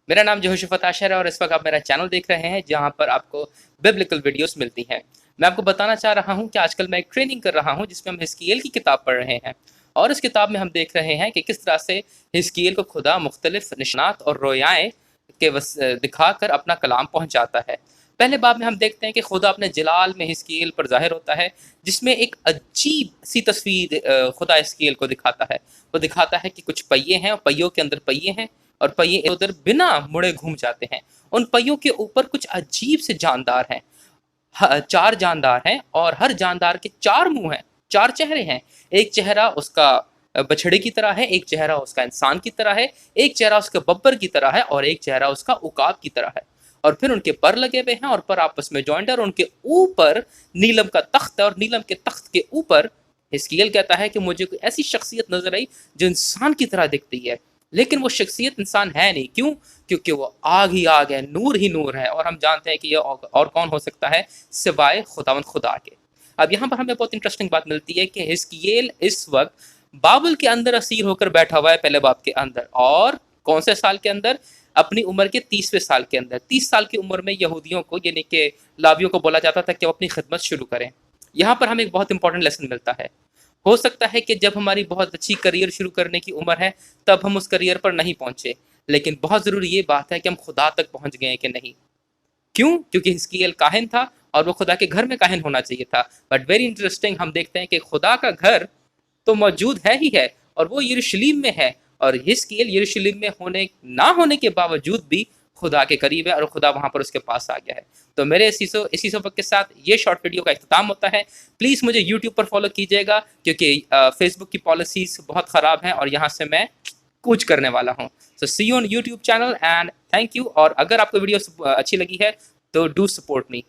मेरा नाम जो है शफत आशर है और इस वक्त आप मेरा चैनल देख रहे हैं जहां पर आपको बिब्लिकल वीडियोस मिलती हैं। मैं आपको बताना चाह रहा हूं कि आजकल मैं एक ट्रेनिंग कर रहा हूं जिसमें हम हिस्कीएल की किताब पढ़ रहे हैं और इस किताब में हम देख रहे हैं कि किस तरह से हिस्कीएल को खुदा मुख्तलिफ निशानात और रोयाएँ के दिखाकर अपना कलाम पहुँचाता है। पहले बाब में हम देखते हैं कि खुदा अपने जलाल में हिस्कीएल पर ज़ाहिर होता है, जिसमें एक अजीब सी तस्वीर खुदा हिस्कीएल को दिखाता है। वो दिखाता है कि कुछ पहिए हैं और पहियों के अंदर पहिए हैं और पहिए उधर बिना मुड़े घूम जाते हैं। उन पहियों के ऊपर कुछ अजीब से जानदार हैं। 4 जानदार हैं और हर जानदार के 4 मुँह हैं, 4 चेहरे हैं। एक चेहरा उसका बछड़े की तरह है, एक चेहरा उसका इंसान की तरह है, एक चेहरा उसका बब्बर की तरह है और एक चेहरा उसका उकाब की तरह है। और फिर उनके पर लगे हुए हैं और पर आपस में जॉइंट है और उनके ऊपर नीलम का तख्त है और नीलम के तख्त के ऊपर हिस्कीएल कहता है कि मुझे कोई ऐसी शख्सियत नजर आई जो इंसान की तरह दिखती है, लेकिन वो शख्सियत इंसान है नहीं। क्यों? क्योंकि वो आग ही आग है, नूर ही नूर है और हम जानते हैं कि ये और कौन हो सकता है सिवाय खुदावंद खुदा के। अब यहाँ पर हमें बहुत इंटरेस्टिंग बात मिलती है कि हिस्कीएल इस वक्त बाबुल के अंदर असीर होकर बैठा हुआ है, पहले बाब के अंदर। और कौन से साल के अंदर? अपनी उम्र के 30वें साल के अंदर। 30 साल की उम्र में यहूदियों को यानी कि लावियों को बोला जाता था कि वो अपनी खिदमत शुरू करें। यहाँ पर हमें एक बहुत इंपॉर्टेंट लेसन मिलता है। हो सकता है कि जब हमारी बहुत अच्छी करियर शुरू करने की उम्र है तब हम उस करियर पर नहीं पहुंचे, लेकिन बहुत ज़रूरी ये बात है कि हम खुदा तक पहुंच गए कि नहीं। क्यों? क्योंकि हिस्कीएल काहिन था और वो खुदा के घर में काहिन होना चाहिए था। बट वेरी इंटरेस्टिंग, हम देखते हैं कि खुदा का घर तो मौजूद है ही है और वो यरूशलेम में है, और हिस्कीएल यरूशलेम में ना होने के बावजूद भी खुदा के करीब है और खुदा वहाँ पर उसके पास आ गया है। तो मेरे इसी सबक के साथ ये शॉर्ट वीडियो का इख्तिताम होता है। प्लीज़ मुझे यूट्यूब पर फॉलो कीजिएगा क्योंकि फेसबुक की पॉलिसीज़ बहुत ख़राब हैं और यहाँ से मैं कूच करने वाला हूँ। So see you on YouTube channel and thank you. और अगर आपको वीडियो अच्छी लगी है तो डू सपोर्ट मी।